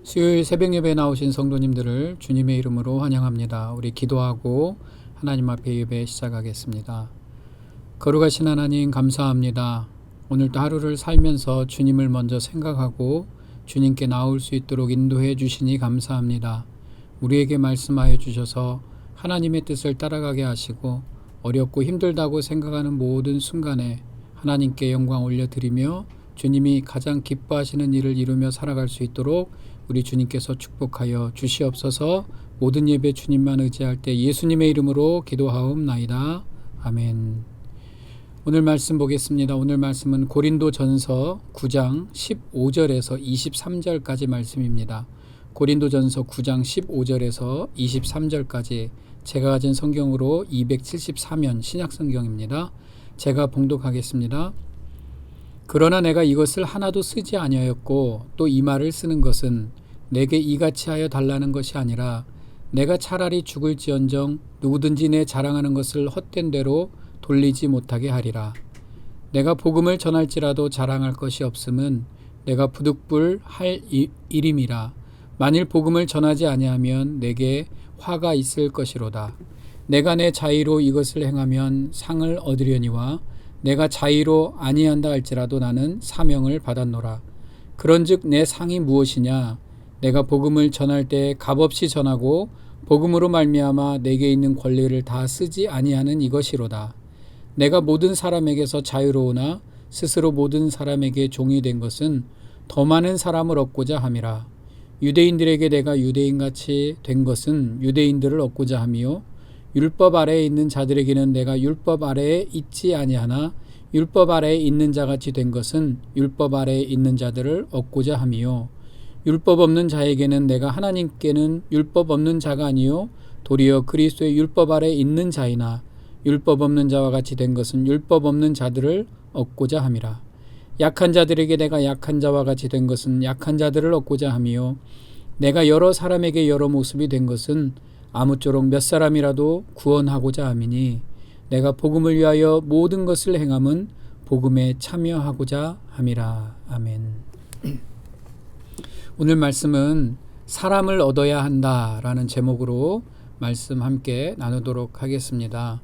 수요일 새벽 예배에 나오신 성도님들을 주님의 이름으로 환영합니다. 우리 기도하고 하나님 앞에 예배 시작하겠습니다. 거룩하신 하나님 감사합니다. 오늘도 하루를 살면서 주님을 먼저 생각하고 주님께 나올 수 있도록 인도해 주시니 감사합니다. 우리에게 말씀하여 주셔서 하나님의 뜻을 따라가게 하시고 어렵고 힘들다고 생각하는 모든 순간에 하나님께 영광 올려드리며 주님이 가장 기뻐하시는 일을 이루며 살아갈 수 있도록 우리 주님께서 축복하여 주시옵소서. 모든 예배 주님만 의지할 때 예수님의 이름으로 기도하옵나이다. 아멘. 오늘 말씀 보겠습니다. 오늘 말씀은 고린도전서 9장 15절에서 23절까지 말씀입니다. 고린도전서 9장 15절에서 23절까지 제가 가진 성경으로 274면 신약성경입니다. 제가 봉독하겠습니다. 그러나 내가 이것을 하나도 쓰지 아니하였고 또 이 말을 쓰는 것은 내게 이같이 하여 달라는 것이 아니라 내가 차라리 죽을지언정 누구든지 내 자랑하는 것을 헛된 대로 돌리지 못하게 하리라. 내가 복음을 전할지라도 자랑할 것이 없음은 내가 부득불 할 일임이라. 만일 복음을 전하지 아니하면 내게 화가 있을 것이로다. 내가 내 자의로 이것을 행하면 상을 얻으려니와 내가 자의로 아니한다 할지라도 나는 사명을 받았노라. 그런즉 내 상이 무엇이냐? 내가 복음을 전할 때 값없이 전하고 복음으로 말미암아 내게 있는 권리를 다 쓰지 아니하는 이것이로다. 내가 모든 사람에게서 자유로우나 스스로 모든 사람에게 종이 된 것은 더 많은 사람을 얻고자 함이라. 유대인들에게 내가 유대인같이 된 것은 유대인들을 얻고자 함이요 율법 아래에 있는 자들에게는 내가 율법 아래에 있지 아니하나 율법 아래에 있는 자같이 된 것은 율법 아래에 있는 자들을 얻고자 함이요 율법 없는 자에게는 내가 하나님께는 율법 없는 자가 아니요 도리어 그리스도의 율법 아래에 있는 자이나 율법 없는 자와 같이 된 것은 율법 없는 자들을 얻고자 함이라. 약한 자들에게 내가 약한 자와 같이 된 것은 약한 자들을 얻고자 함이요 내가 여러 사람에게 여러 모습이 된 것은 아무쪼록 몇 사람이라도 구원하고자 함이니 내가 복음을 위하여 모든 것을 행함은 복음에 참여하고자 함이라. 아멘. 오늘 말씀은 사람을 얻어야 한다라는 제목으로 말씀 함께 나누도록 하겠습니다.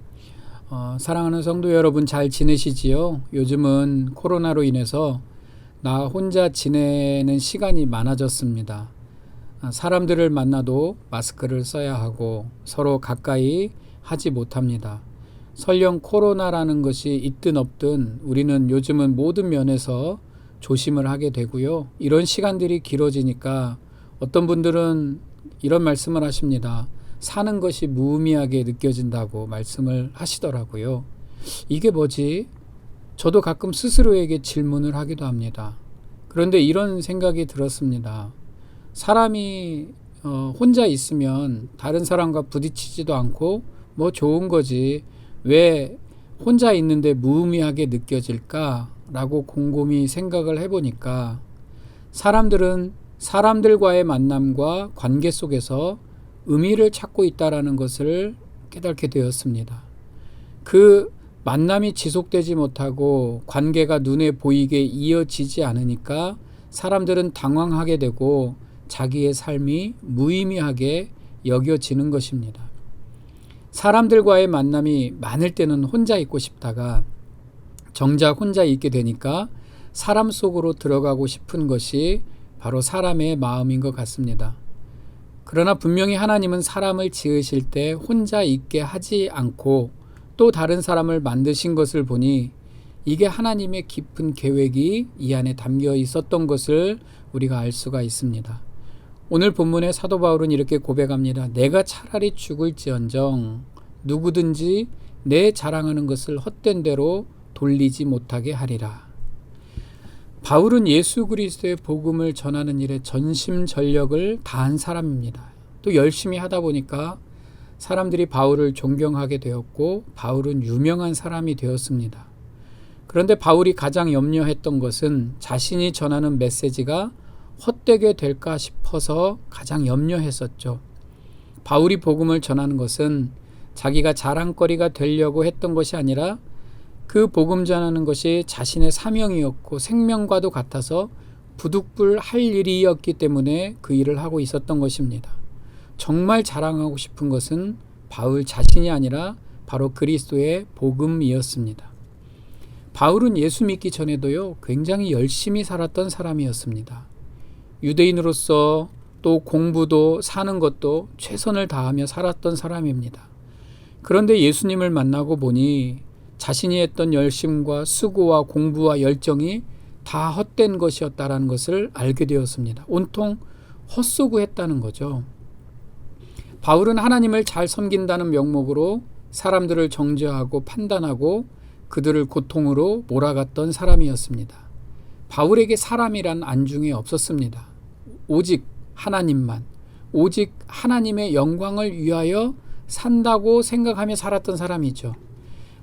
사랑하는 성도 여러분 잘 지내시지요? 요즘은 코로나로 인해서 나 혼자 지내는 시간이 많아졌습니다. 사람들을 만나도 마스크를 써야 하고 서로 가까이 하지 못합니다. 설령 코로나라는 것이 있든 없든 우리는 요즘은 모든 면에서 조심을 하게 되고요. 이런 시간들이 길어지니까 어떤 분들은 이런 말씀을 하십니다. 사는 것이 무의미하게 느껴진다고 말씀을 하시더라고요. 이게 뭐지? 저도 가끔 스스로에게 질문을 하기도 합니다. 그런데 이런 생각이 들었습니다. 사람이 혼자 있으면 다른 사람과 부딪히지도 않고 뭐 좋은 거지 왜 혼자 있는데 무의미하게 느껴질까라고 곰곰이 생각을 해보니까 사람들은 사람들과의 만남과 관계 속에서 의미를 찾고 있다라는 것을 깨닫게 되었습니다. 그 만남이 지속되지 못하고 관계가 눈에 보이게 이어지지 않으니까 사람들은 당황하게 되고 자기의 삶이 무의미하게 여겨지는 것입니다. 사람들과의 만남이 많을 때는 혼자 있고 싶다가 정작 혼자 있게 되니까 사람 속으로 들어가고 싶은 것이 바로 사람의 마음인 것 같습니다. 그러나 분명히 하나님은 사람을 지으실 때 혼자 있게 하지 않고 또 다른 사람을 만드신 것을 보니 이게 하나님의 깊은 계획이 이 안에 담겨 있었던 것을 우리가 알 수가 있습니다. 오늘 본문의 사도 바울은 이렇게 고백합니다. 내가 차라리 죽을지언정 누구든지 내 자랑하는 것을 헛된 대로 돌리지 못하게 하리라. 바울은 예수 그리스도의 복음을 전하는 일에 전심전력을 다한 사람입니다. 또 열심히 하다 보니까 사람들이 바울을 존경하게 되었고 바울은 유명한 사람이 되었습니다. 그런데 바울이 가장 염려했던 것은 자신이 전하는 메시지가 헛되게 될까 싶어서 가장 염려했었죠. 바울이 복음을 전하는 것은 자기가 자랑거리가 되려고 했던 것이 아니라 그 복음 전하는 것이 자신의 사명이었고 생명과도 같아서 부득불 할 일이었기 때문에 그 일을 하고 있었던 것입니다. 정말 자랑하고 싶은 것은 바울 자신이 아니라 바로 그리스도의 복음이었습니다. 바울은 예수 믿기 전에도요, 굉장히 열심히 살았던 사람이었습니다. 유대인으로서 또 공부도 사는 것도 최선을 다하며 살았던 사람입니다. 그런데 예수님을 만나고 보니 자신이 했던 열심과 수고와 공부와 열정이 다 헛된 것이었다라는 것을 알게 되었습니다. 온통 헛수고했다는 거죠. 바울은 하나님을 잘 섬긴다는 명목으로 사람들을 정죄하고 판단하고 그들을 고통으로 몰아갔던 사람이었습니다. 바울에게 사람이란 안중에 없었습니다. 오직 하나님만, 오직 하나님의 영광을 위하여 산다고 생각하며 살았던 사람이죠.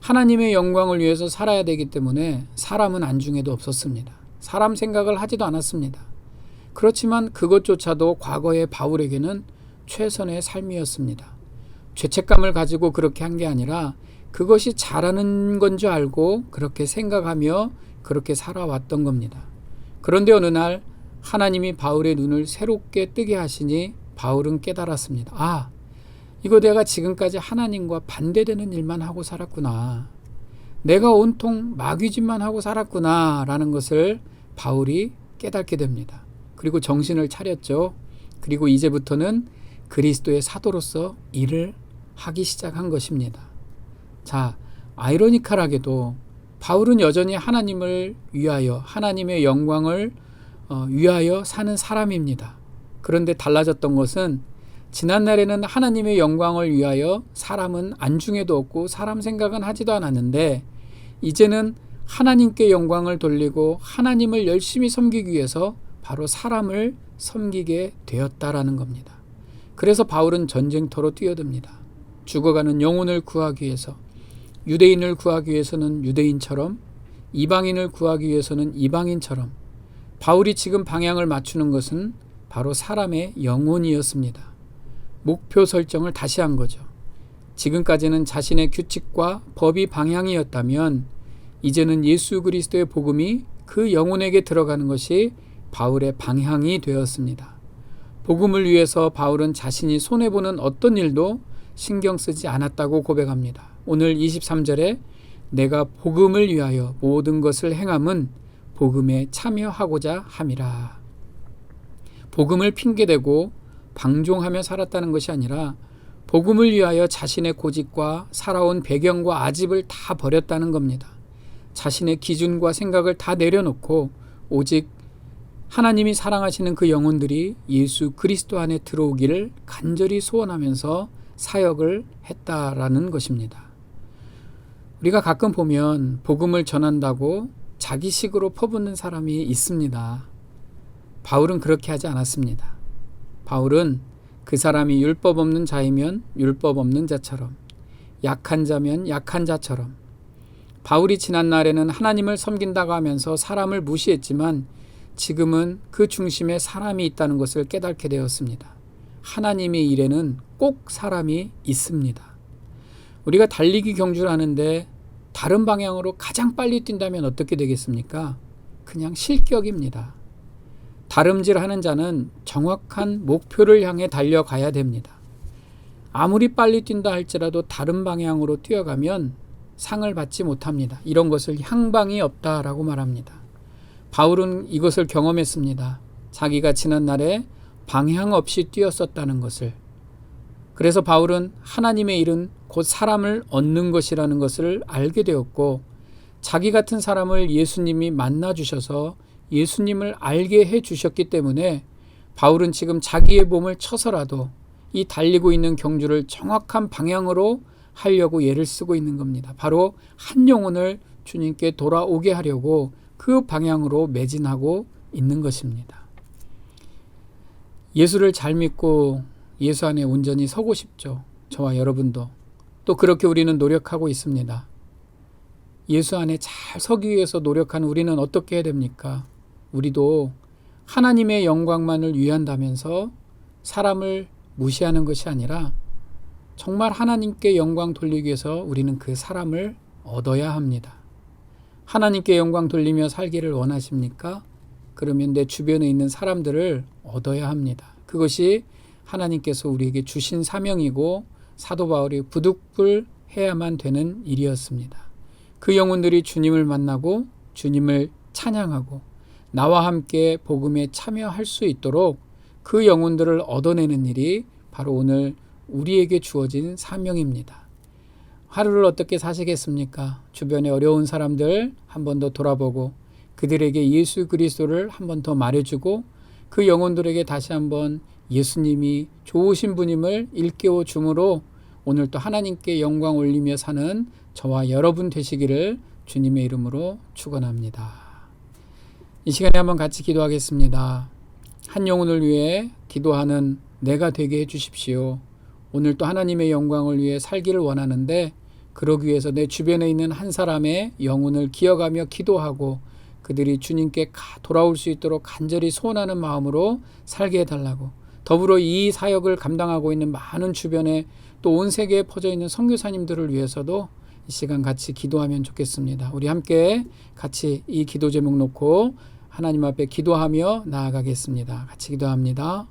하나님의 영광을 위해서 살아야 되기 때문에 사람은 안중에도 없었습니다. 사람 생각을 하지도 않았습니다. 그렇지만 그것조차도 과거의 바울에게는 최선의 삶이었습니다. 죄책감을 가지고 그렇게 한 게 아니라 그것이 잘하는 건 줄 알고 그렇게 생각하며 그렇게 살아왔던 겁니다. 그런데 어느 날 하나님이 바울의 눈을 새롭게 뜨게 하시니 바울은 깨달았습니다. 아, 이거 내가 지금까지 하나님과 반대되는 일만 하고 살았구나. 내가 온통 마귀짓만 하고 살았구나 라는 것을 바울이 깨닫게 됩니다. 그리고 정신을 차렸죠. 그리고 이제부터는 그리스도의 사도로서 일을 하기 시작한 것입니다. 자, 아이러니컬하게도 바울은 여전히 하나님을 위하여, 하나님의 영광을 위하여 사는 사람입니다. 그런데 달라졌던 것은 지난날에는 하나님의 영광을 위하여 사람은 안중에도 없고 사람 생각은 하지도 않았는데 이제는 하나님께 영광을 돌리고 하나님을 열심히 섬기기 위해서 바로 사람을 섬기게 되었다라는 겁니다. 그래서 바울은 전쟁터로 뛰어듭니다. 죽어가는 영혼을 구하기 위해서, 유대인을 구하기 위해서는 유대인처럼, 이방인을 구하기 위해서는 이방인처럼, 바울이 지금 방향을 맞추는 것은 바로 사람의 영혼이었습니다. 목표 설정을 다시 한 거죠. 지금까지는 자신의 규칙과 법이 방향이었다면 이제는 예수 그리스도의 복음이 그 영혼에게 들어가는 것이 바울의 방향이 되었습니다. 복음을 위해서 바울은 자신이 손해보는 어떤 일도 신경 쓰지 않았다고 고백합니다. 오늘 23절에 내가 복음을 위하여 모든 것을 행함은 복음에 참여하고자 함이라. 복음을 핑계대고 방종하며 살았다는 것이 아니라 복음을 위하여 자신의 고집과 살아온 배경과 아집을 다 버렸다는 겁니다. 자신의 기준과 생각을 다 내려놓고 오직 하나님이 사랑하시는 그 영혼들이 예수 그리스도 안에 들어오기를 간절히 소원하면서 사역을 했다라는 것입니다. 우리가 가끔 보면 복음을 전한다고 자기식으로 퍼붓는 사람이 있습니다. 바울은 그렇게 하지 않았습니다. 바울은 그 사람이 율법 없는 자이면 율법 없는 자처럼, 약한 자면 약한 자처럼, 바울이 지난날에는 하나님을 섬긴다고 하면서 사람을 무시했지만 지금은 그 중심에 사람이 있다는 것을 깨닫게 되었습니다. 하나님의 일에는 꼭 사람이 있습니다. 우리가 달리기 경주를 하는데 다른 방향으로 가장 빨리 뛴다면 어떻게 되겠습니까? 그냥 실격입니다. 다름질하는 자는 정확한 목표를 향해 달려가야 됩니다. 아무리 빨리 뛴다 할지라도 다른 방향으로 뛰어가면 상을 받지 못합니다. 이런 것을 향방이 없다라고 말합니다. 바울은 이것을 경험했습니다. 자기가 지난날에 방향 없이 뛰었었다는 것을. 그래서 바울은 하나님의 일은 곧 사람을 얻는 것이라는 것을 알게 되었고 자기 같은 사람을 예수님이 만나주셔서 예수님을 알게 해주셨기 때문에 바울은 지금 자기의 몸을 쳐서라도 이 달리고 있는 경주를 정확한 방향으로 하려고 애를 쓰고 있는 겁니다. 바로 한 영혼을 주님께 돌아오게 하려고 그 방향으로 매진하고 있는 것입니다. 예수를 잘 믿고 예수 안에 온전히 서고 싶죠. 저와 여러분도. 또 그렇게 우리는 노력하고 있습니다. 예수 안에 잘 서기 위해서 노력하는 우리는 어떻게 해야 됩니까? 우리도 하나님의 영광만을 위한다면서 사람을 무시하는 것이 아니라 정말 하나님께 영광 돌리기 위해서 우리는 그 사람을 얻어야 합니다. 하나님께 영광 돌리며 살기를 원하십니까? 그러면 내 주변에 있는 사람들을 얻어야 합니다. 그것이 하나님께서 우리에게 주신 사명이고 사도 바울이 부득불해야만 되는 일이었습니다. 그 영혼들이 주님을 만나고 주님을 찬양하고 나와 함께 복음에 참여할 수 있도록 그 영혼들을 얻어내는 일이 바로 오늘 우리에게 주어진 사명입니다. 하루를 어떻게 사시겠습니까? 주변에 어려운 사람들 한 번 더 돌아보고 그들에게 예수 그리스도를 한 번 더 말해주고 그 영혼들에게 다시 한번 예수님이 좋으신 분임을 일깨워 주므로 오늘 또 하나님께 영광 올리며 사는 저와 여러분 되시기를 주님의 이름으로 축원합니다. 이 시간에 한번 같이 기도하겠습니다. 한 영혼을 위해 기도하는 내가 되게 해주십시오. 오늘 또 하나님의 영광을 위해 살기를 원하는데 그러기 위해서 내 주변에 있는 한 사람의 영혼을 기억하며 기도하고 그들이 주님께 돌아올 수 있도록 간절히 소원하는 마음으로 살게 해달라고, 더불어 이 사역을 감당하고 있는 많은 주변에 또 온 세계에 퍼져 있는 선교사님들을 위해서도 이 시간 같이 기도하면 좋겠습니다. 우리 함께 같이 이 기도 제목 놓고 하나님 앞에 기도하며 나아가겠습니다. 같이 기도합니다.